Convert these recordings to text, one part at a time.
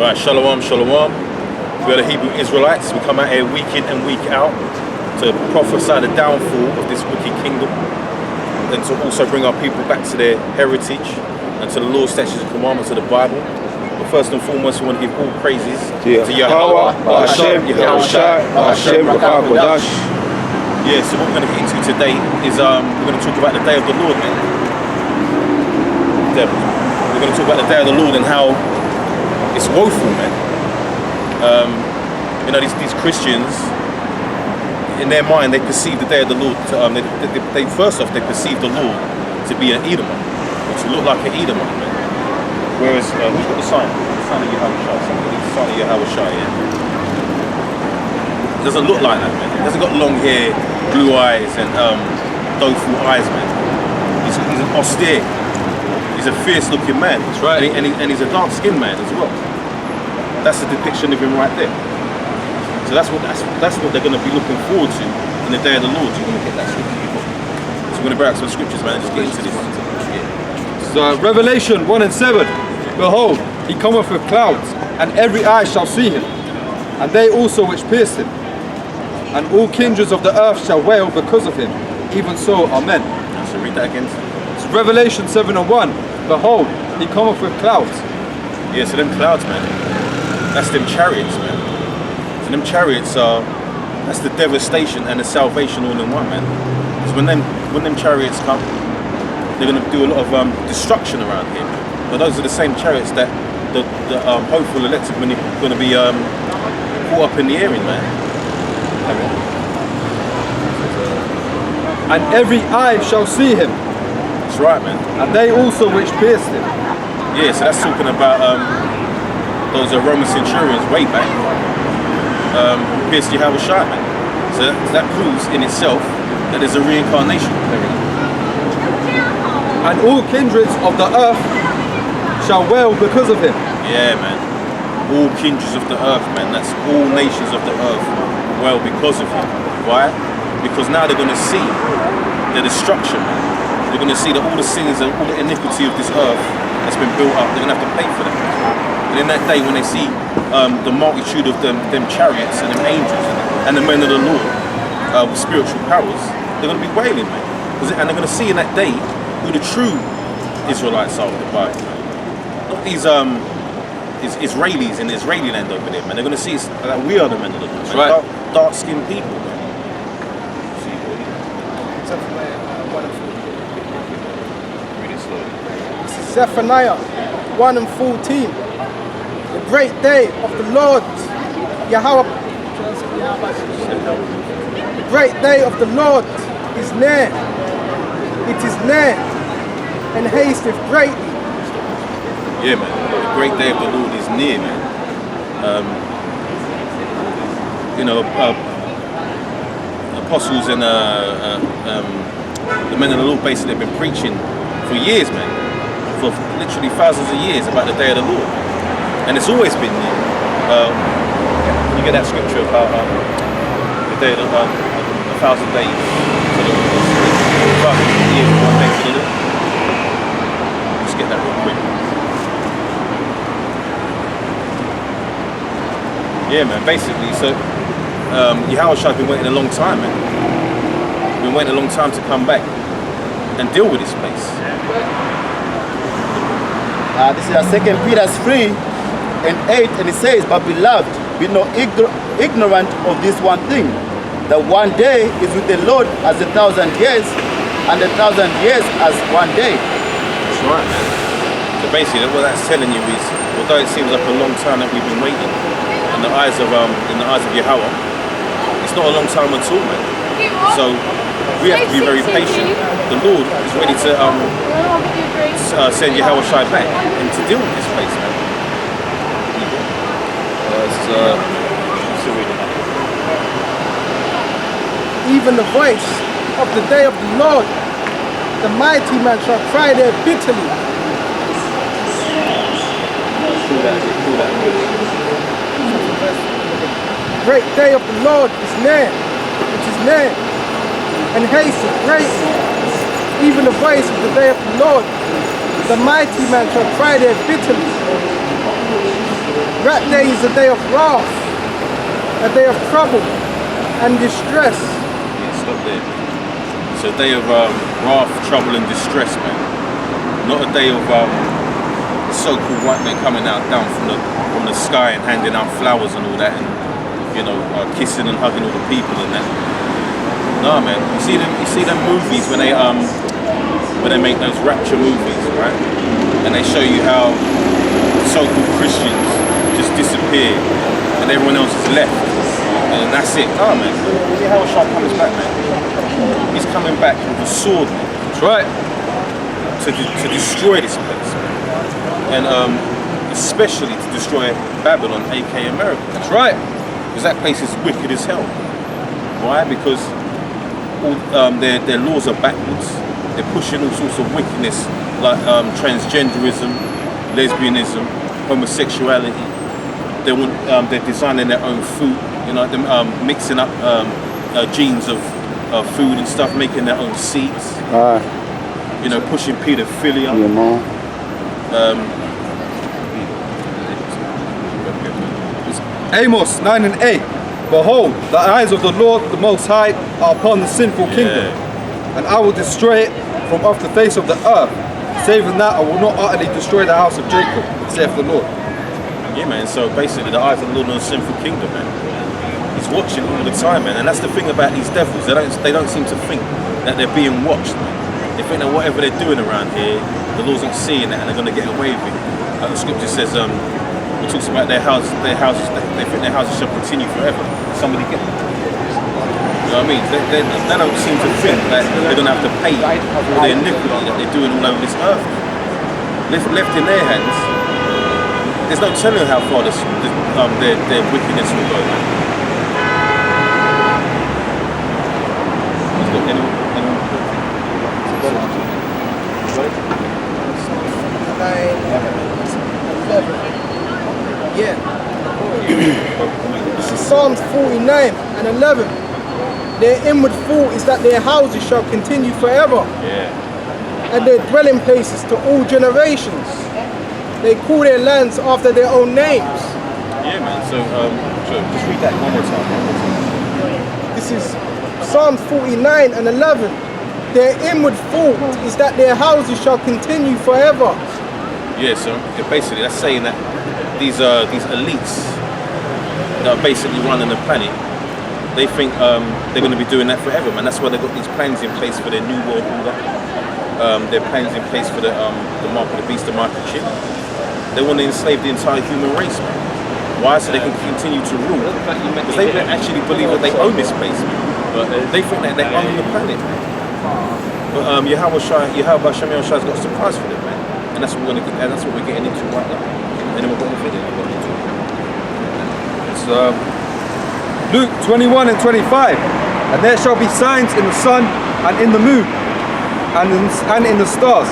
Right, shalom, shalom. We are the Hebrew Israelites. We come out here week in and week out to prophesy the downfall of this wicked kingdom and to also bring our people back to their heritage and to the law, statutes and commandments of the Bible. But first and foremost, we want to give all praises to Yahweh, Hashem, Hashem, Yeah, so what we're going to get into today is we're going to talk about the day of the Lord, man. We're going to talk about the day of the Lord and how it's woeful, man. You know, these Christians, in their mind, they perceive the day of the Lord. They first off, they perceive the Lord to be an Edomite, or to look like an Edomite, man. Whereas, who's got the sign? The sign of Yahweh. Somebody's the sign of Yahweh, yeah. It doesn't look like that, man. He hasn't got long hair, blue eyes, and doleful eyes, man. He's an austere. He's a fierce-looking man. That's right. And he's a dark-skinned man as well. That's the depiction of him right there. So that's what they're going to be looking forward to in the day of the Lord. You're going to get that scripture. So we're going to bring out some scriptures, man, and just get into this. Yeah. So Revelation 1:7. Behold, he cometh with clouds, and every eye shall see him, and they also which pierced him. And all kindreds of the earth shall wail because of him. Even so, amen. So read that again. It's Revelation 7:1. Behold, he cometh with clouds. Yeah, so them clouds, man, that's them chariots, man. So them chariots that's the devastation and the salvation all in one, man. Because when them chariots come, they're going to do a lot of destruction around here. But those are the same chariots that the hopeful elected men are going to be caught up in the air in, man. And every eye shall see him. That's right, man. And they also which pierced him. Yeah, so that's talking about those Roman centurions way back who pierced Yahweh, man. So that proves in itself that there's a reincarnation. And all kindreds of the earth shall wail because of him. Yeah, man. All kindreds of the earth, man. That's all nations of the earth wail because of him. Why? Because now they're going to see the destruction, man. They're going to see that all the sins and all the iniquity of this earth that's been built up, they're going to have to pay for that. And in that day, when they see the multitude of them chariots and them angels and the men of the Lord with spiritual powers, they're going to be wailing, man. And they're going to see in that day who the true Israelites are of the Bible, man. Not these Israelis in the Israeli land over there, man. They're going to see that we are the men of the Lord. Right. Dark-skinned people, man. Zephaniah 1:14. The great day of the Lord, Yahweh. The great day of the Lord is near. It is near and hasteth greatly. Yeah, man. The great day of the Lord is near, man. You know, apostles and the men of the Lord basically have been preaching for years, man. For literally thousands of years about the day of the Lord, and it's always been near. You get that scripture about the day of the 1,000 days to the Lord, 1,000 years, 1 day to the Lord. Let's get that real quick. Yeah, man. Basically, so Yahweh has been waiting a long time, man. Been waiting a long time to come back and deal with this place. This is 2 Peter 3:8, and it says, "But beloved, be not ignorant of this one thing, that one day is with the Lord as 1,000 years, and 1,000 years as one day." That's right, man. So basically, what that's telling you is, although it seems like a long time that we've been waiting, in the eyes of Yahweh, it's not a long time at all, man. So we have to be very patient. The Lord is ready to send Yahweh back and to deal with this place, man. Even the voice of the day of the Lord, the mighty man shall cry there bitterly. Great day of the Lord is near. It is near and hasteth greatly. Even the voice of the day of the Lord, the mighty man shall cry there bitterly. That day is a day of wrath, a day of trouble and distress. Yeah, stop there. It's a day of wrath, trouble and distress, man. Not a day of so-called white men coming out down from the sky and handing out flowers and all that, and you know, kissing and hugging all the people and that. No, man. You see them movies when they make those rapture movies, right? And they show you how so-called Christians just disappear and everyone else is left, and that's it. Oh man, see how Shah comes back, man. He's coming back with a sword, man. That's right. To destroy this place, and especially to destroy Babylon, aka America. That's right. Because that place is wicked as hell. Why? Because all, their laws are backwards. They're pushing all sorts of wickedness like transgenderism, lesbianism, homosexuality. They're designing their own food. You know, them mixing up genes of food and stuff, making their own seeds. You know, pushing pedophilia. Yeah, man. Amos 9 and 8. Behold, the eyes of the Lord the Most High are upon the sinful kingdom, and I will destroy it from off the face of the earth, saving that I will not utterly destroy the house of Jacob, saith the Lord. Yeah, man. So basically, the eyes of the Lord on the sinful kingdom, man. He's watching all the time, man. And that's the thing about these devils. They don't seem to think that they're being watched, man. They think that whatever they're doing around here, the Lord's not seeing it, and they're going to get away with it. Like the scripture says, it talks about their houses. They think their houses shall continue forever. Somebody get them. You know what I mean? They don't seem to think that they're going to have to pay for the iniquity that they're doing all over this earth. Left in their hands, there's no telling how far their wickedness will go. Anyone? 11. Yeah. This is Psalms 49 and 11. Their inward thought is that their houses shall continue forever, and their dwelling places to all generations. They call their lands after their own names. Yeah, man. So just read that one more time. This is Psalms 49 and 11. Their inward thought is that their houses shall continue forever. Yeah, so basically that's saying that these elites that are basically running the planet, they think they're going to be doing that forever, man. That's why they've got these plans in place for their new world order. Their plans in place for the mark of the beast, the microchip. They want to enslave the entire human race, man. Why? So they can continue to rule. Because they don't actually believe that they own this place, man. But they think that they own the planet, man. But Yahweh Shem Shai's got a surprise for them, man. And that's what we're gonna get. And that's what we're getting into right now. And then we're going to finish. It's Luke 21 and 25. And there shall be signs in the sun and in the moon and in the stars,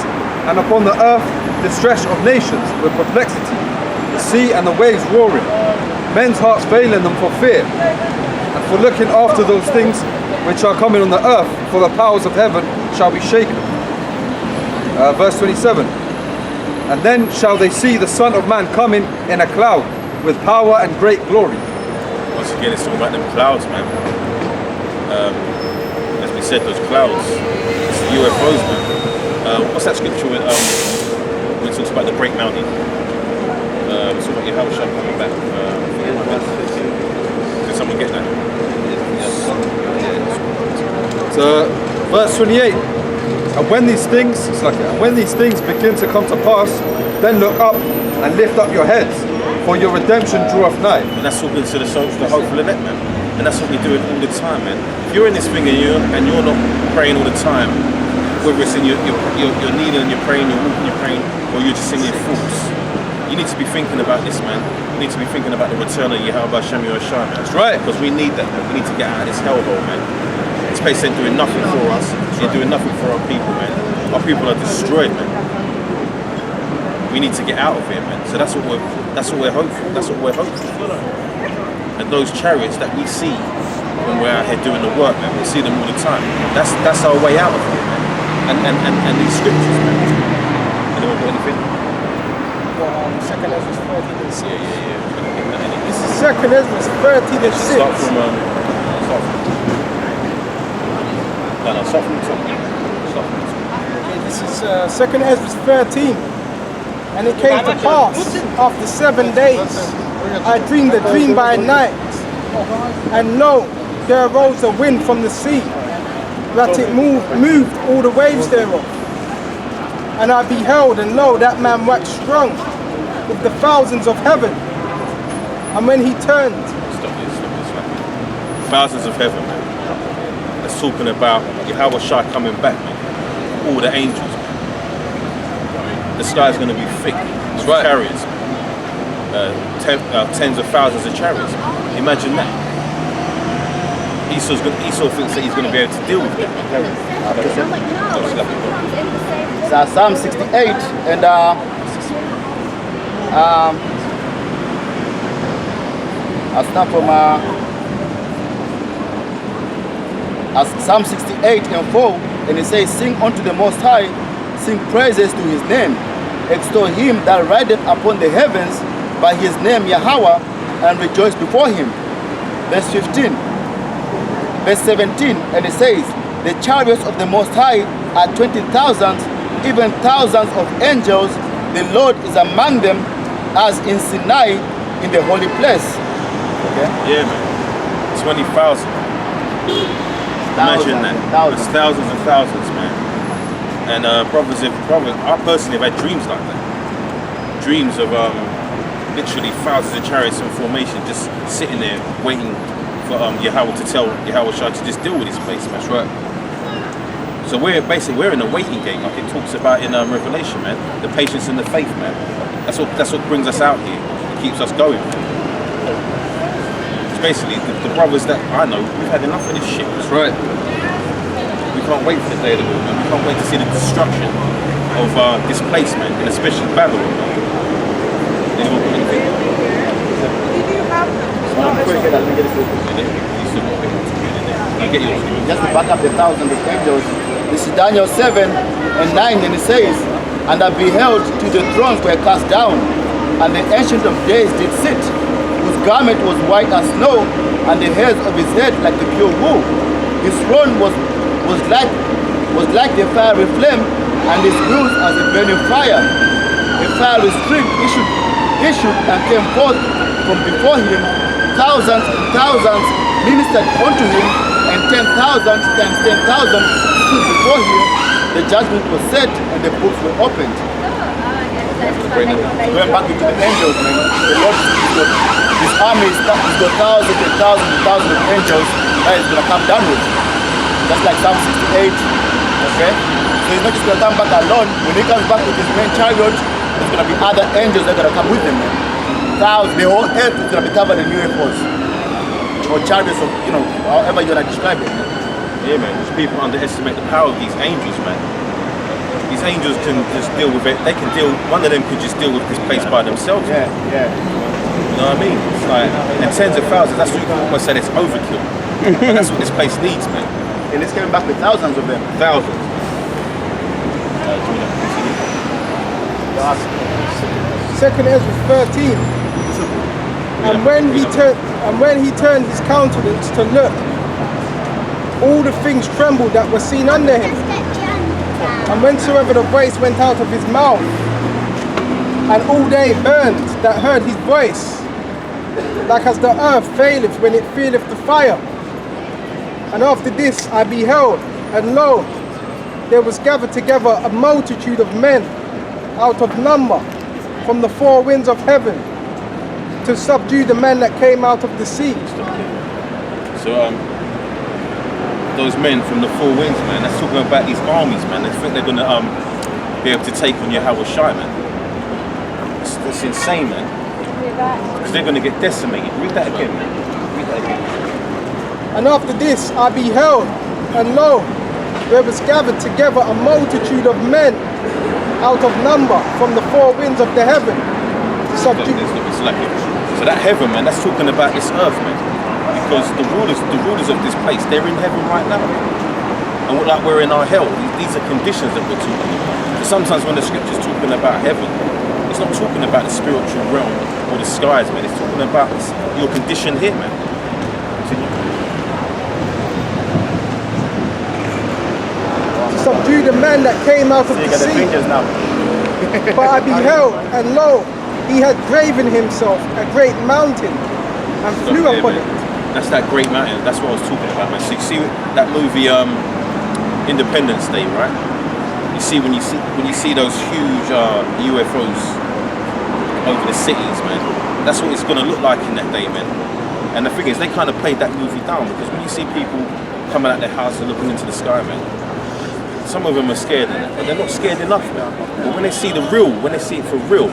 and upon the earth distress of nations with perplexity, the sea and the waves roaring, men's hearts failing them for fear, and for looking after those things which are coming on the earth, for the powers of heaven shall be shaken. Verse 27. And then shall they see the Son of Man coming in a cloud with power and great glory. Once again, it's talking about them clouds, man. As we said, those clouds, it's the UFOs, man. What's that scripture when it talks about the great mountain? It's talking about Yahweh Shah coming back. Did someone get that? So, verse 28. And when these things begin to come to pass, then look up and lift up your heads, for your redemption draweth nigh. And that's talking to the hopeful elect, man. And that's what we're doing all the time, man. If you're in this thing and you're not praying all the time, whether it's in you're kneeling and you're praying, you're walking, you're praying, or you're just singing thoughts, you need to be thinking about this, man. You need to be thinking about the return of Yahweh Shem Shai, man. That's right. Because we need that, man. We need to get out of this hellhole, man. This place ain't doing nothing for us. They're doing nothing for our people, man. Our people are destroyed, man. We need to get out of here, man. So that's what we're hopeful. That's what we're hopeful for. And those chariots that we see when we're out here doing the work, man, we see them all the time. That's our way out of here, man. And these scriptures, man. Anyone got anything? Second Ezra 13. Yeah. 2nd Ezra 13 and 6. Start from no, start from the top. Start from the top. Okay, this is 2nd Ezra 13. And it came to pass after 7 days, I dreamed a dream by night, and lo, there arose a wind from the sea, that it moved all the waves thereof. And I beheld, and lo, that man waxed strong with the thousands of heaven. And when he turned, Stop this. Thousands of heaven, man. That's talking about Yahweh Shai coming back, man. All the angels, man. The sky's going to be thick with chariots. Tens of thousands of chariots. Imagine that. Esau thinks that he's going to be able to deal with that. So Psalm 68 and I'll start from Psalm 68 and 4, and it says, sing unto the Most High, sing praises to his name, extol him that rideth upon the heavens by his name Yahweh, and rejoice before him. Verse 15, verse 17, and it says, the chariots of the Most High are 20,000, even thousands of angels. The Lord is among them, as in Sinai in the holy place. Okay? Yeah, man. 20,000. Imagine that. It's thousands and thousands, man. And brothers, I personally have had dreams like that. Dreams of literally thousands of chariots in formation, just sitting there waiting for Yahweh to tell Yahweh Shai to just deal with this place, man. That's right. So we're in a waiting game, like it talks about in Revelation, man. The patience and the faith, man. That's what brings us out here. It keeps us going, man. It's basically the brothers that I know, we've had enough of this shit. That's right. We can't wait for the day of the Lord, man. We can't wait to see the destruction of this place, man, and especially Babylon, man. Anyone got anything? Just to back up the thousands of angels, this is Daniel 7 and 9, and it says, and I beheld till the thrones were cast down, and the Ancient of Days did sit, whose garment was white as snow, and the hairs of his head like the pure wool. His throne was like the fiery flame, and his wheels as a burning fire. A fiery stream issued and came forth from before him. Thousands and thousands ministered unto him, and 10,000 times 10,000 stood before him. The judgment was set, and the books were opened. Going back into the angels, man, the Lord, his army has got thousands and thousands and thousands of angels that he's going to come down with. Just like Psalm 68, okay? So he's not just going to come back alone. When he comes back with his main chariot, there's going to be other angels that are going to come with him, man. The whole earth is going to be covered in UFOs. Or chariots, of, however you want to describe it. Yeah, man. People underestimate the power of these angels, man. These angels can just deal with it. They can deal. One of them could just deal with this place by themselves. Yeah, yeah. You know what I mean? It's like in the tens of thousands. That's what you can almost say. It's overkill. But that's what this place needs, man. And it's coming back with thousands of them. Thousands. Second Ezra 13. And when he turned his countenance to look, all the things trembled that were seen under him. And whensoever the voice went out of his mouth, and all they burned that heard his voice, like as the earth faileth when it feeleth the fire. And after this I beheld, and lo, there was gathered together a multitude of men out of number from the four winds of heaven, to subdue the men that came out of the sea. So those men from the four winds, man, that's talking about these armies, man. They think they're gonna be able to take on Yahweh Shai, man. It's insane, man. Because they're gonna get decimated. Read that again, man. Read that again. And after this I beheld, and lo, there was gathered together a multitude of men out of number from the four winds of the heaven, to subdue. So that heaven, man, that's talking about this earth, man. Because the rulers of this place, they're in heaven right now. And like we're in our hell, these are conditions that we're talking about. So sometimes when the scripture's talking about heaven, it's not talking about the spiritual realm or the skies, man. It's talking about your condition here, man. Continue. To subdue the man that came out of So you the got the sea. fingers now. But I beheld, and lo, he had graven himself a great mountain, and flew Yeah, upon man. it. That's that great mountain. That's what I was talking about, man. So you see that movie, Independence Day, right? You see when you see those huge UFOs over the cities, man. That's what it's gonna look like in that day, man. And the thing is, they kind of played that movie down because when you see people coming out their house and looking into the sky, man, some of them are scared, but they're not scared enough, man. But when they see the real, when they see it for real,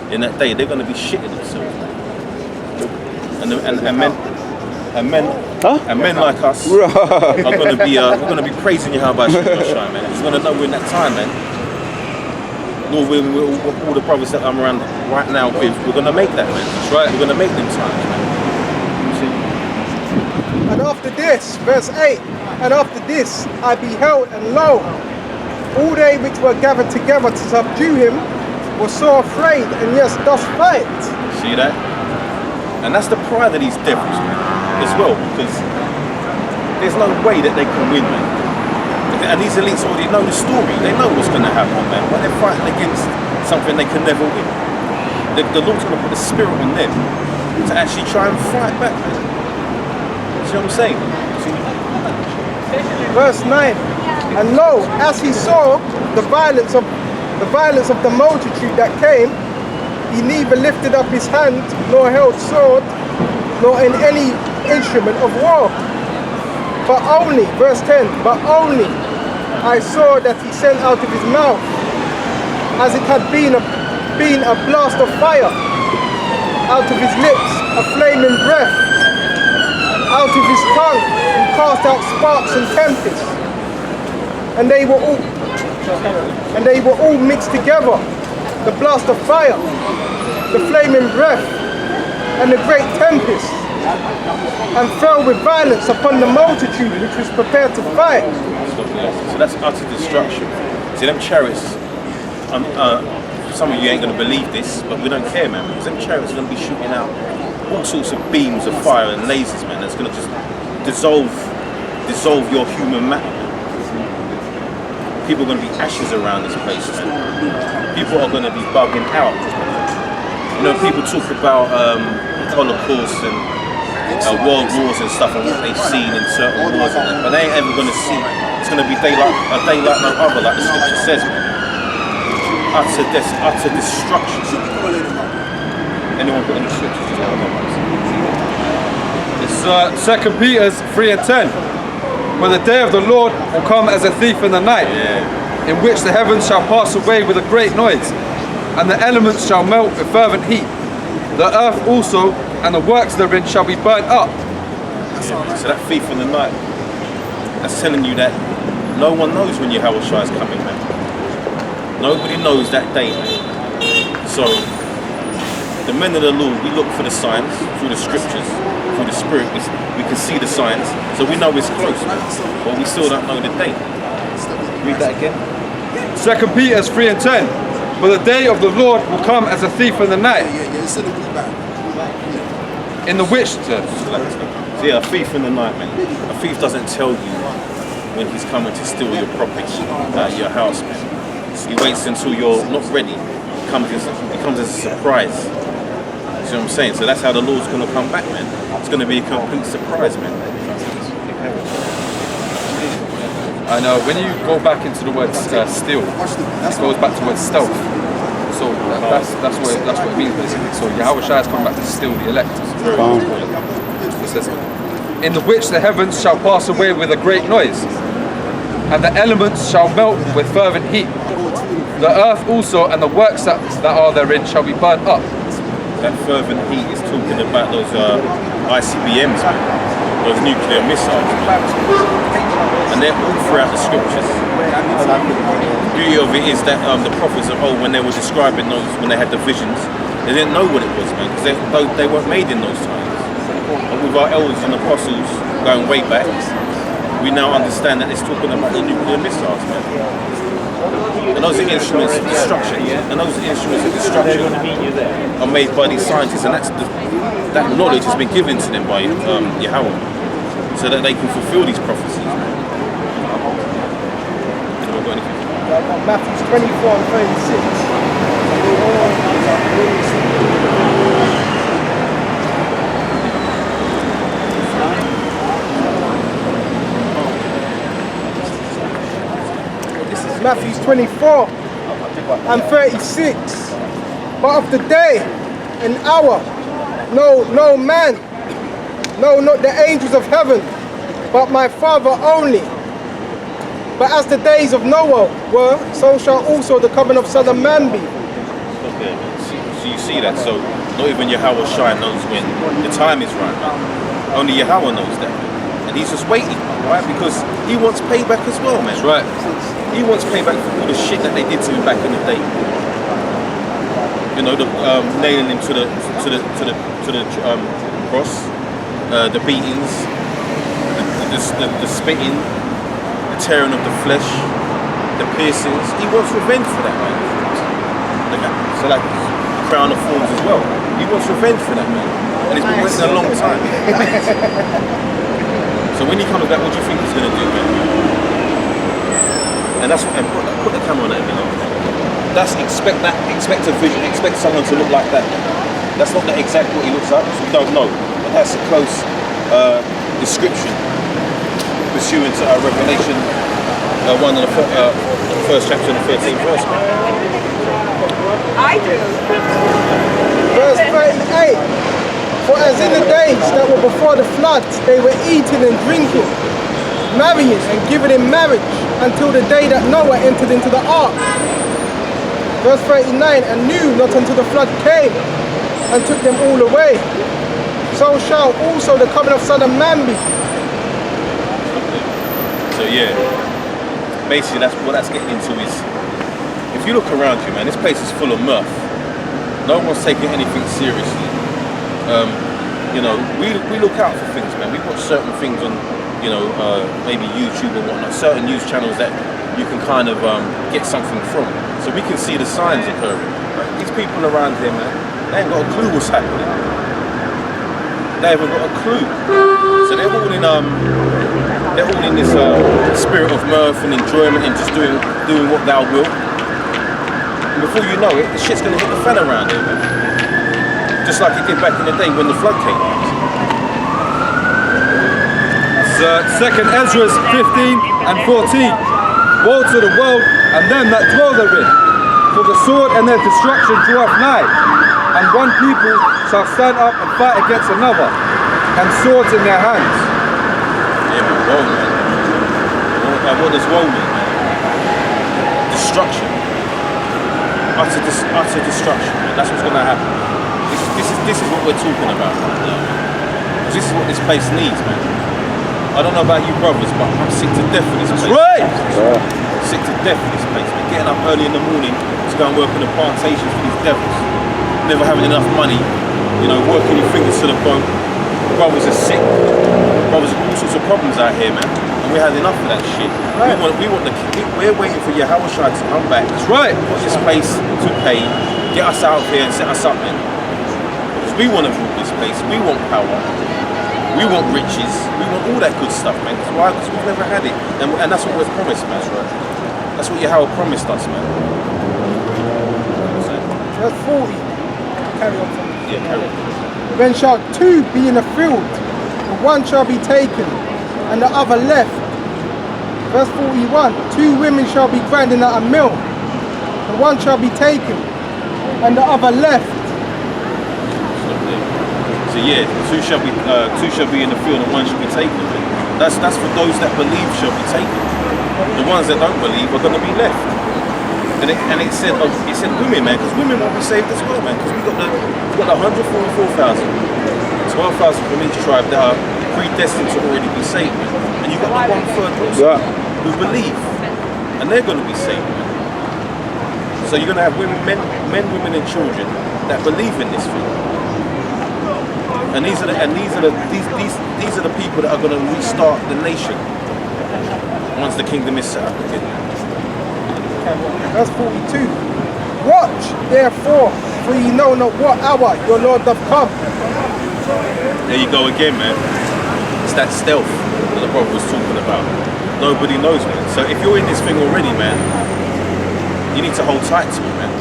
in that day, they're gonna be shitting themselves, man. And men like us are gonna be we're gonna be praising Yahweh Shai, man. He's gonna know we're in that time, man. Nor will all the brothers that I'm around right now with, we're gonna make that, man. That's right. We're gonna make them times, man. And after this, verse 8, and after this I beheld, and lo, all they which were gathered together to subdue him were so afraid, and yes, does fight. See that? And that's the pride of these devils, man, as well, because there's no way that they can win, man. And these elites already know the story. They know what's going to happen, man. But they're fighting against something they can never win. The Lord's going to put a spirit on them to actually try and fight back, man. See what I'm saying? Verse 9, and lo, as he saw the violence of the multitude that came, he neither lifted up his hand, nor held sword, nor in any instrument of war. But only, verse 10, but only I saw that he sent out of his mouth, as it had been a blast of fire, out of his lips a flaming breath, out of his tongue he cast out sparks and tempests, and they were all mixed together, the blast of fire, the flaming breath, and the great tempest, and fell with violence upon the multitude which was prepared to fight. So that's utter destruction. See, them chariots, some of you ain't going to believe this, but we don't care, man, because them chariots are going to be shooting out all sorts of beams of fire and lasers, man, that's going to just dissolve your human matter, man. People are going to be ashes around this place, man. People are going to be bugging out. You know, people talk about Holocaust and world wars and stuff and what they've seen in certain wars and that, but they ain't ever going to see. It's going to be a day like no other, like the scripture says, man. Utter destruction. Anyone got any scriptures? It's 2 Peter's 3 and 10. For the day of the Lord will come as a thief in the night, in which the heavens shall pass away with a great noise, and the elements shall melt with fervent heat. The earth also and the works therein shall be burnt up. So that thief in the night, that's telling you that no one knows when Yahweh Shai is coming, man. Nobody knows that day, man. So the men of the Lord, we look for the signs through the scriptures, through the spirit. We can see the signs, so we know it's close, man. But we still don't know the date. Read that again. 2 Peter's 3 and 10. For the day of the Lord will come as a thief in the night. In the which, So yeah, a thief in the night, man. A thief doesn't tell you when he's coming to steal your property out of your house, man. He waits until you're not ready. It comes as a surprise. See what I'm saying? So that's how the Lord's going to come back, man. It's going to be a complete surprise, man. and when you go back into the word steal, it goes back to the word stealth. So that's what it means basically. So Yahweh Shai has come back to steal the elect. It says, in the which the heavens shall pass away with a great noise, and the elements shall melt with fervent heat. The earth also and the works that are therein shall be burnt up. That fervent heat is talking about those ICBMs, man. Those nuclear missiles, man. And they're all throughout the scriptures. The beauty of it is that the prophets of old, when they were describing those, when they had the visions, they didn't know what it was, man, because they weren't made in those times. And with our elders and apostles going way back, we now understand that it's talking about the nuclear missiles, man. And those are instruments of destruction. And those instruments of destruction are made by these scientists, and that knowledge has been given to them by Yahweh, so that they can fulfill these prophecies. Anyone got anything? Matthew 24 and 36. Matthew 24 and 36. But of the day and hour, no man, no, not the angels of heaven, but my Father only. But as the days of Noah were, so shall also the coming of Son of Man be. Okay, so you see that. So not even Yahweh Shai knows when the time is right. Only Yahweh knows that. And he's just waiting, right? Because he wants payback as well, man. That's right. He wants payback for all the shit that they did to him back in the day. You know, the nailing him to the cross, the beatings, the spitting, the tearing of the flesh, the piercings. He wants revenge for that, man. So like crown of thorns as well. He wants revenge for that, man. And he's been waiting a long time. So when he comes back, what do you think he's gonna do, man? And that's what, and put the camera on it, you know. That's expect a vision, expect someone to look like that. That's not the exact what he looks like, so we don't know. But that's a close description pursuant to Revelation 1 and the first chapter and the 13th verse. I do. Verse 38. For as in the days that were before the flood, they were eating and drinking, marrying and giving in marriage, until the day that Noah entered into the ark. Verse 39, and knew not until the flood came and took them all away. So shall also the coming of Son of Man be. So yeah, basically that's what that's getting into is, if you look around you, man, this place is full of mirth. No one's taking anything seriously. You know, we look out for things, man. We watch certain things on, you know, maybe YouTube or whatnot, certain news channels that you can kind of get something from. So we can see the signs occurring. Right? These people around here, man, they ain't got a clue what's happening. They haven't got a clue. So they're all in this spirit of mirth and enjoyment and just doing what thou wilt. And before you know it, the shit's gonna hit the fan around here, man. Just like it did back in the day when the flood came. Second Ezra 15 and 14. Woe to the world and them that dwell therein, for the sword and their destruction draweth nigh, and one people shall stand up and fight against another, and swords in their hands. Yeah, but woe, man. And what does woe mean, man? Destruction. Utter destruction, man. That's what's gonna happen. This is what we're talking about, man. This is what this place needs, man. I don't know about you brothers, but I'm sick to death of this place. Right! Sick to death of this place, man. Getting up early in the morning to go and work on the plantations for these devils. Never having enough money, you know, working your fingers to the bone. Brothers are sick. Brothers have all sorts of problems out here, man. And we had enough of that shit. Right. We're waiting for Yahweh Shai to come back. That's right. Put this place to pay, get us out of here and set us up, man. Because we want to rule this place. We want power. We want riches. We want all that good stuff, man. That's why? Because we've never had it. And that's what we're promised, man. That's right. That's what Yahweh promised us, man. Verse 40. Carry on from Yeah, carry on. Then shall two be in a field, and one shall be taken, and the other left. Verse 41, two women shall be grinding at a mill, and one shall be taken, and the other left. So yeah, two shall be in the field and one shall be taken. That's for those that believe shall be taken. The ones that don't believe are going to be left. And it said women, man, because women will be saved as well, man. Because we got the 144,000, 12,000 from each tribe that are predestined to already be saved, man. And you got the 1/3 also who believe, and they're going to be saved, man. So you're going to have women, women, and children that believe in this thing. And these are the people that are going to restart the nation once the kingdom is set up again. Verse 42. Watch, therefore, for ye know not what hour your Lord doth come. There you go again, man. It's that stealth that the brother was talking about. Nobody knows, man. So if you're in this thing already, man, you need to hold tight to it, man.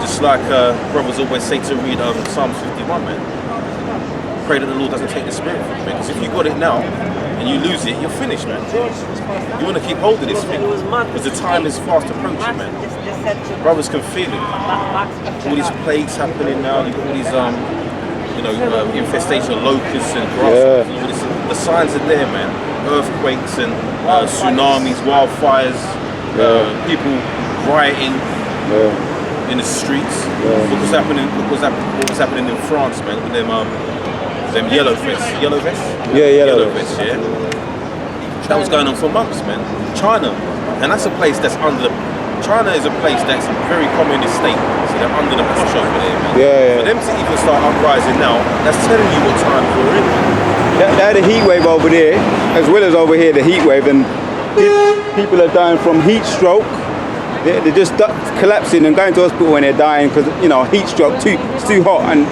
Just like brothers always say to read Psalms 51, man. Pray that the Lord doesn't take the spirit from you, man. Because if you got it now and you lose it, you're finished, man. You want to keep hold of this thing because the time is fast approaching, man. Brothers can feel it. All these plagues happening now. You've got all these infestation of locusts and grasshoppers. And all this. The signs are there, man. Earthquakes and tsunamis, wildfires, people rioting in the streets. Look what's happening. What was happening in France, man, with them yellow vests. Yellow vests? Yeah, yellow vests. Yeah. That was going on for months, man. China, and that's a place that's under. China is a place that's a very communist state, so they're under the push over there, man. For them to even start uprising now, that's telling you what time we're in. They had a heat wave over there, as well as over here, the heat wave, and people are dying from heat stroke. They're just collapsing and going to hospital when they're dying because, you know, heat stroke, it's too hot. And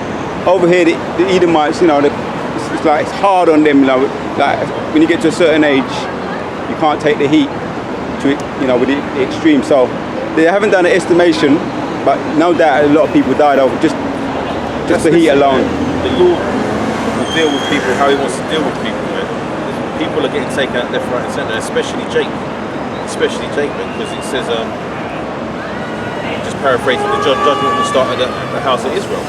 over here, the Edomites, you know, it's like it's hard on them, you know, like when you get to a certain age, you can't take the heat to it, you know, with the extreme. So they haven't done an estimation, but no doubt a lot of people died over just the heat alone. The Lord will deal with people how He wants to deal with people, man. People are getting taken out left, right, and centre, especially Jake, man, because it says, just paraphrasing, the judgment will start at the house of Israel.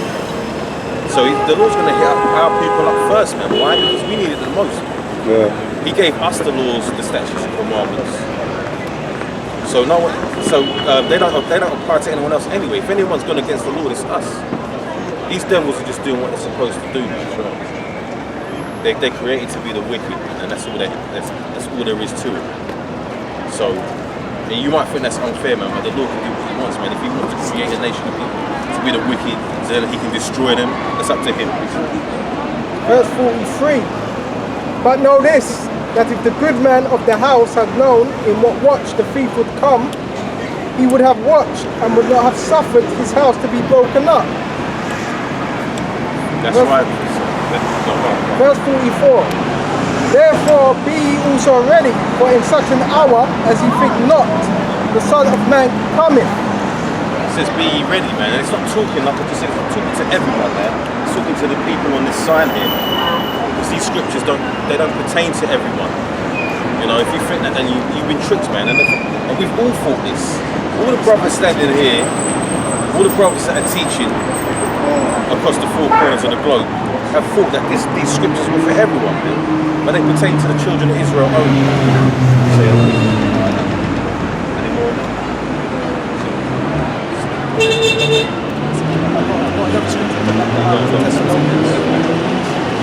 So the Lord's going to hit our people up first, man. Why? Because we need it the most. He gave us the laws, the statutes, and commandments. So they don't apply to anyone else anyway. If anyone's gone against the Lord, it's us. These devils are just doing what they're supposed to do. They're created to be the wicked, and that's all there is to it. So, and you might think that's unfair, man, but the Lord can do what He wants, man. If He wants to create a nation of people to be the wicked, then He can destroy them. That's up to Him. Verse 43. But know this, that if the good man of the house had known in what watch the thief would come, he would have watched and would not have suffered his house to be broken up. That's right. Verse 44. Therefore be ye also ready, for in such an hour as ye think not, the Son of Man cometh. It says be ye ready, man. And it's not talking, like I just said, it's not talking to everyone, man. It's talking to the people on this sign here. Because these scriptures don't pertain to everyone. You know, if you think that, then you've been tricked, man. And we've all thought this. All the brothers standing here, all the brothers that are teaching across the four corners of the globe have thought that these scriptures were for everyone, man. But they pertain to the children of Israel only.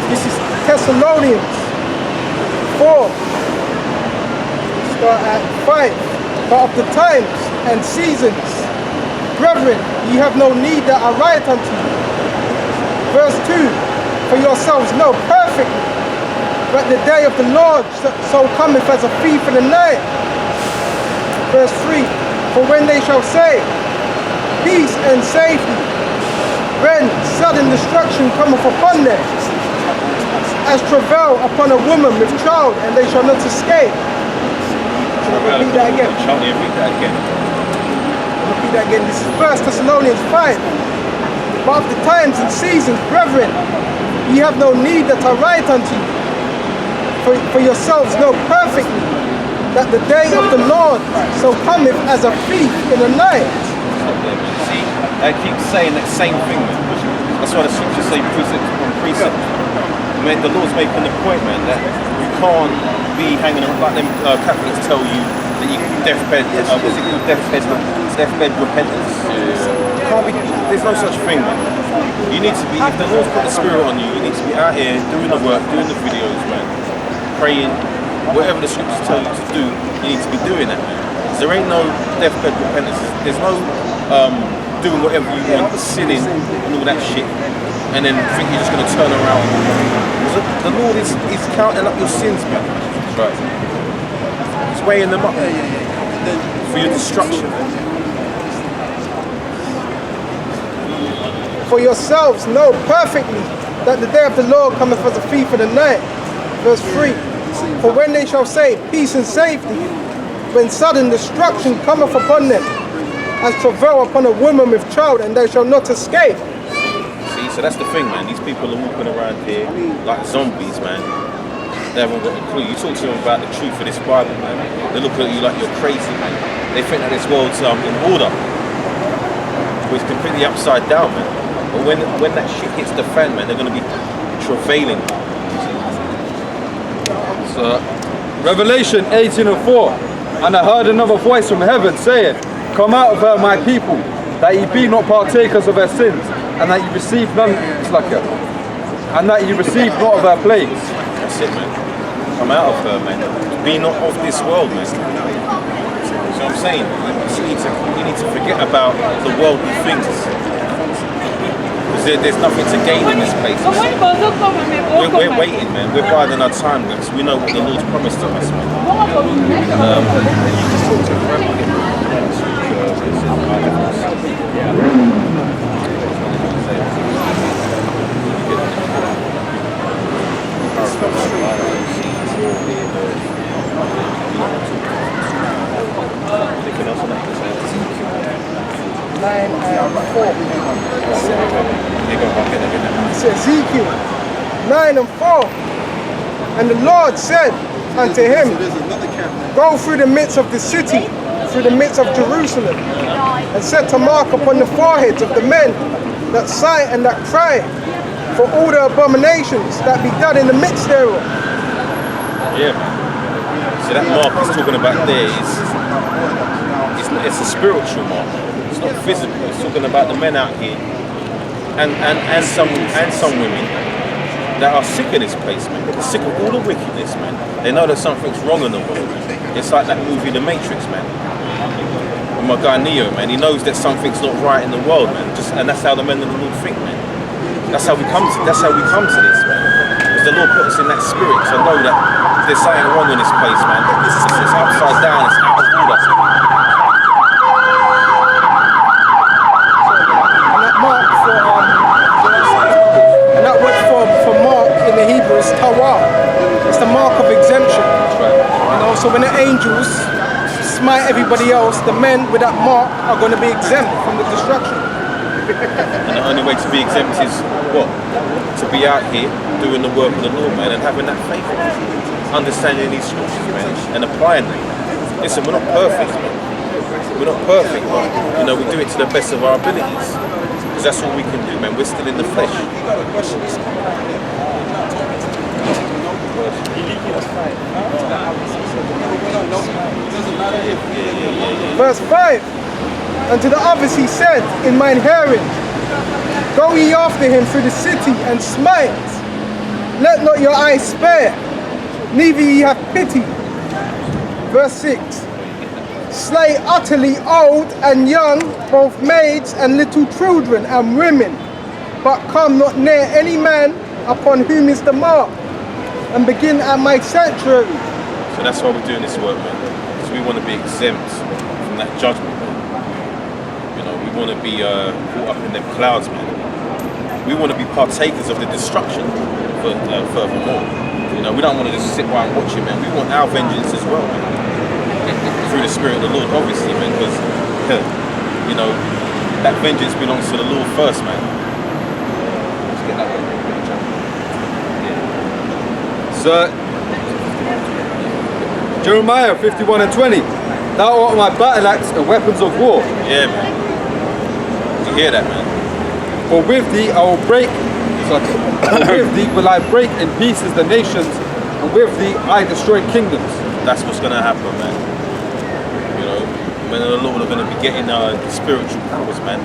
This is Thessalonians 4. Start at 5. But of the times and seasons, brethren, ye have no need that I write unto you. Verse 2. For yourselves know perfectly that the day of the Lord so cometh as a thief in the night. Verse 3. For when they shall say, peace and safety, then sudden destruction cometh upon them, as travail upon a woman with child, and they shall not escape. Repeat that again. Repeat that again. This is 1 Thessalonians 5. But of the times and seasons, brethren, ye have no need that I write unto you. For yourselves know perfectly that the day of the Lord so cometh as a thief in the night. See, I keep saying that same thing, man. That's why the scriptures say precept on precept. Man, the Lord's making the point, man, that you can't be hanging on like them Catholics tell you that you deathbed repentance. Can't be, there's no such thing, man. You need to be, if the Lord's put the Spirit on you, you need to be out here doing the work, doing the videos, man. Praying, whatever the scriptures tell you to do, you need to be doing that, man. There ain't no deathbed repentance. There's no doing whatever you want, sinning and all that shit, and then think you're just going to turn around. The Lord is counting up your sins, man. Right. He's weighing them up. For your destruction. For yourselves know perfectly that the day of the Lord cometh as a thief in the night. Verse 3. For when they shall say peace and safety, when sudden destruction cometh upon them, as travail upon a woman with child, and they shall not escape. See, so that's the thing, man. These people are walking around here like zombies, man. They haven't got a clue. You talk to them about the truth of this Bible, man. They look at you like you're crazy, man. They think that this world's in order. But it's completely upside down, man. But when that shit hits the fan, man, they're going to be travailing. So, Revelation 18:4. And I heard another voice from heaven saying, Come out of her, my people, that ye be not partakers of her sins, and that ye receive none, and that ye receive not of her plagues. That's it, man. Come out of her, man. Be not of this world, man. See what I'm saying? You need to forget about the worldly things. Because there's nothing to gain in this place. We're waiting, man. We're biding our time, because we know what the Lord's promised to us, man. Anything else on that? 9 and 4. It's Ezekiel 9 and 4. And the Lord said unto him, Go through the midst of the city, through the midst of Jerusalem, and set a mark upon the foreheads of the men that sigh and that cry, for all the abominations that be done in the midst thereof. Yeah, man. So that mark he's talking about there it's a spiritual mark. It's not physical. It's talking about the men out here and some women that are sick of this place, man. They're sick of all the wickedness, man. They know that something's wrong in the world. It's like that movie The Matrix, man. With my guy Neo, man, he knows that something's not right in the world, man. And that's how the men of the Lord think, man. That's how we come to this, man. Because the Lord put us in that spirit to know that there's something wrong in this place, man. It's upside down, it's out of order. And that word for mark in the Hebrew is tawar. It's the mark of exemption. You know, so when the angels smite everybody else, the men with that mark are going to be exempt from the destruction. And the only way to be exempt is what? To be out here doing the work of the Lord, man, and having that faith, understanding these scriptures, man, and applying them. Listen, we're not perfect, man. We're not perfect, but you know, we do it to the best of our abilities. Because that's all we can do, man. We're still in the flesh. Verse 5. And to the others he said in mine hearing, Go ye after him through the city and smite. Let not your eyes spare, neither ye have pity. Verse 6. Slay utterly old and young, both maids and little children and women, but come not near any man upon whom is the mark, and begin at my sanctuary. So that's why we're doing this work, man. Because we want to be exempt from that judgment, man. You know, we want to be caught up in them clouds, man. We want to be partakers of the destruction furthermore. You know, we don't want to just sit by and watch it, man. We want our vengeance as well, man. Through the Spirit of the Lord, obviously, man, because, you know, that vengeance belongs to the Lord first, man. Let's get that one. So, Jeremiah 51 and 20. Thou art my battle axe and weapons of war. Yeah, man. You hear that, man? For with thee I will break, with thee will I break in pieces the nations, and with thee I destroy kingdoms. That's what's going to happen, man. You know, men of the Lord are going to be getting spiritual powers, man.